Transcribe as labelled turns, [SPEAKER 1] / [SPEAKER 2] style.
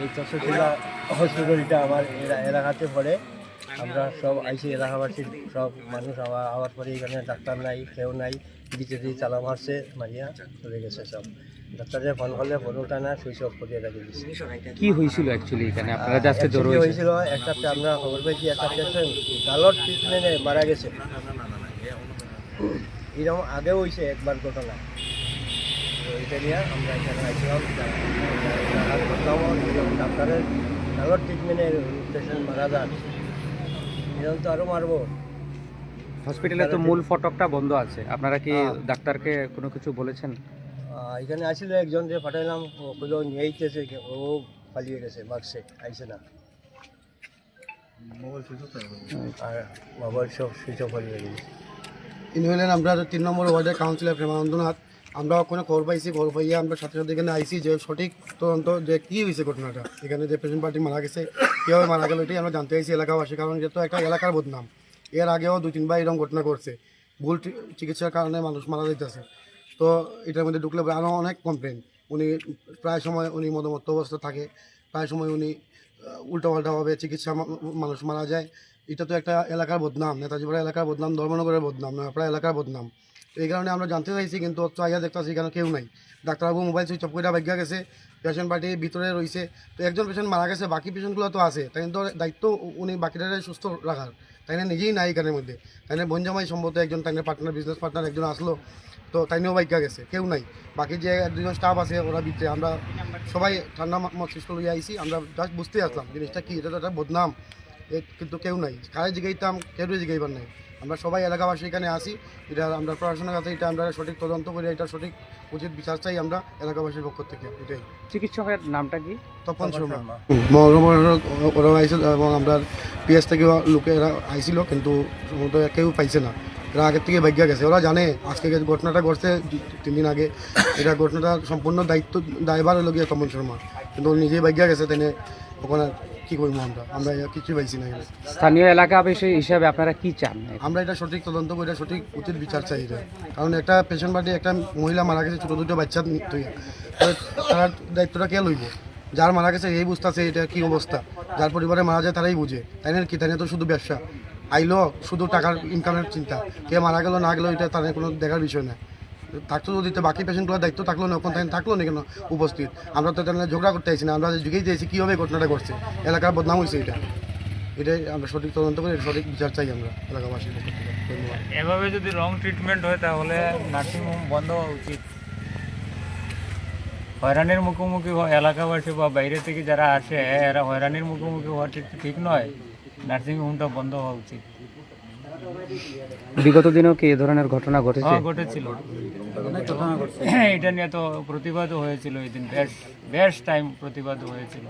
[SPEAKER 1] এই তক্ষশিলা হসপিটালটা আমার এলাকাতে পড়ে। আমরা সব আইসি এলাকাবাসীর সব মানুষ আওয়ার পরে এখানে ডাক্তার নাই, কেউ নাই, দিতে দিয়ে চালা মারছে, মারিয়া চলে গেছে সব। ডাক্তারের ফোন করলে ফোন ওঠা না, সুইচ অফ করিয়ে রেখে দিচ্ছে।
[SPEAKER 2] কি হয়েছিল অ্যাকচুয়ালি এখানে আপনারা আজকে জ্বর
[SPEAKER 1] হয়েছিল? একটা আমরা খবর পেয়েছি একটা পেশেন্ট গালর ট্রিটমেন্টে মারা গেছে। এরকম আগেও হয়েছে একবার ঘটনা। এটা নিয়ে আমরা এখানে আইছিলাম, ডাক্তারের গালর ট্রিটমেন্টের পেশেন্ট মারা যান, এরকম তো আরও মারবো।
[SPEAKER 2] হসপিটালে তো মূল ফটকটা বন্ধ আছে, আপনারা কি ডাক্তারকে কোনো কিছু বলেছেন?
[SPEAKER 1] এখানে আসলে একজন যে পাঠাইলাম, ওগুলো নিয়ে আইতেছে, ও পালিয়ে গেছে, বাক্সে আইসে না, আর মোবাইল সব সুইচ অফ পালিয়ে গেছে।
[SPEAKER 3] ইনি হলেন আমরা 3 নম্বর ওয়ার্ডের কাউন্সিলর প্রেমানন্দনাথ। আমরা ওখানে খবর পাইছি, খবর পাইয়া আমরা সাথে সাথে এখানে আইসি যে সঠিক তদন্ত যে কী হয়েছে ঘটনাটা, এখানে যে পেশেন্ট পার্টি মারা গেছে, কীভাবে মারা গেল, এটাই আমরা জানতে চাইছি এলাকাবাসী। কারণ যেহেতু একটা এলাকার বদনাম, এর আগেও 2-3 বার এরকম ঘটনা করছে, ভুল চিকিৎসার কারণে মানুষ মারা যাইতেছে। তো এটার মধ্যে ঢুকলে আরও অনেক কমপ্লেন। উনি প্রায় সময় উনি মদমত্ত অবস্থা থাকে, প্রায় সময় উনি উল্টাপাল্টাভাবে চিকিৎসা মানুষ মারা যায়। এটা তো একটা এলাকার বদনাম, নেতাজিপাড়া এলাকার বদনাম, ধর্মনগরের বদনাম, নয়াপাড়া এলাকার বদনাম। এই কারণে আমরা জানতে চাইছি, কিন্তু আইয়া দেখতেছি এখানে কেউ নাই। ডাক্তারবাবু মোবাইল সুইচ অফ করে ভাগ্যা গেছে, পেশেন্ট পার্টি ভিতরে রয়েছে। তো একজন পেশেন্ট মারা গেছে, বাকি পেশেন্টগুলো তো আছে, তাই তো দায়িত্ব উনি বাকিটারে সুস্থ রাখার, তাই না নিজেই নাই এখানের মধ্যে। তাই না বঞ্জামাই সম্ভবত একজন, তাই না পার্টনার, বিজনেস পার্টনার একজন আসলো, তো তাই নিয়েও ভাগ্যা গেছে, কেউ নাই। বাকি যে 2জন স্টাফ আছে ওরা ভিতরে, আমরা সবাই ঠান্ডা মস্তিষ্ক লইয়া আইসি। আমরা জাস্ট বুঝতে আসলাম জিনিসটা কি, এটা তো একটা বদনাম, কিন্তু কেউ নাই। কারে জিগাইতাম, কেউ জিগাইবার নাই। আমরা সবাই এলাকাবাসী এখানে আসি, এটা আমরা প্রশাসনের কাছে এটা আমরা সঠিক তদন্ত করি, এটা সঠিক উচিত বিচার চাই আমরা এলাকাবাসীর পক্ষ থেকে। এটাই।
[SPEAKER 2] চিকিৎসকের নামটা কি?
[SPEAKER 3] তপন শর্মা। ওরা আইসে এবং আমরা পিএস থেকে লোকেরা আইছিল, কিন্তু কেউ পাইছে না, এরা আগের থেকে ভাগ্যা গেছে। ওরা জানে আজকে ঘটনাটা ঘটছে 3 দিন আগে, এটা ঘটনাটা সম্পূর্ণ দায়ভার হলো গিয়ে তপন শর্মা, কিন্তু নিজেই ভাগ্যা গেছে। তাই ওখানে কি করবো, আমরা কিছু পাইছি না।
[SPEAKER 2] স্থানীয় এলাকাবাসী হিসাবে আপনারা কি চান?
[SPEAKER 3] আমরা এটা সঠিক তদন্ত করে সঠিক উচিত বিচার চাই এটা। কারণ একটা পেশেন্ট পার্টি, একটা মহিলা মারা গেছে, ছোটো 2টো বাচ্চা নিয়ে, তার দায়িত্বটা কে লইব? যার মারা গেছে এই বুঝতেছে এটা কি অবস্থা, যার পরিবারে মারা যায় তারাই বুঝে, তাই না কি? তাই না তো শুধু ব্যবসা আইলো, শুধু টাকার ইনকামের চিন্তা, কে মারা গেল না গেলো এটা তাদের কোনো দেখার বিষয় না। থাকতো যদি বাকি পেশেন্টগুলোর দায়িত্ব থাকলো না, ওখান থেকে থাকলো না কেন উপস্থিত? আমরা তো তাহলে ঝগড়া করতে চাইছি না, আমরা যুগেই চাইছি কীভাবে ঘটনাটা করছে, এলাকার বদনাম হয়েছে, এটাই আমরা সঠিক তদন্ত করে সঠিক বিচার চাই আমরা এলাকাবাসীর পক্ষ থেকে। ধন্যবাদ।
[SPEAKER 4] এভাবে যদি রং ট্রিটমেন্ট হয় তাহলে নার্সিংহোম বন্ধ হওয়া উচিত। হয়রানির মুখোমুখি এলাকাবাসী বা বাইরে থেকে যারা আসে, এরা হয়রানির মুখোমুখি হওয়া ঠিক নয়। নার্সিংহোমটা বন্ধ হওয়া উচিত।
[SPEAKER 2] বিগত দিনেও কি এই ধরনের ঘটনা
[SPEAKER 4] ঘটেছিল। এটা নিয়ে তো প্রতিবাদও হয়েছিল, এই দিন বেশ টাইম প্রতিবাদ হয়েছিল।